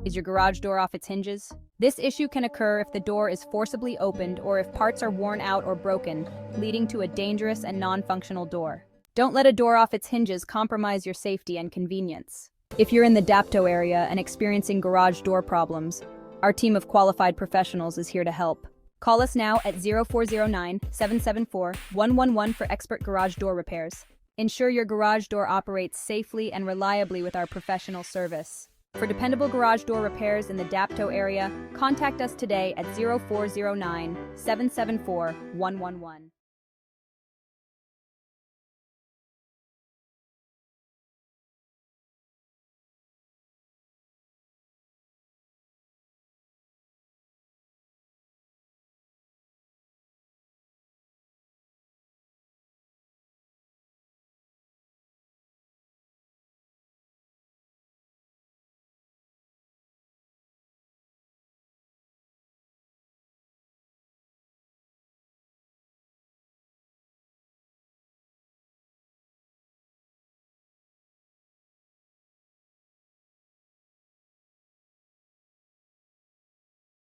Is your garage door off its hinges? This issue can occur if the door is forcibly opened or if parts are worn out or broken, leading to a dangerous and non-functional door. Don't let a door off its hinges compromise your safety and convenience. If you're in the Dapto area and experiencing garage door problems, our team of qualified professionals is here to help. Call us now at 0409-774-111 for expert garage door repairs. Ensure your garage door operates safely and reliably with our professional service. For dependable garage door repairs in the Dapto area, contact us today at 0409-774-111.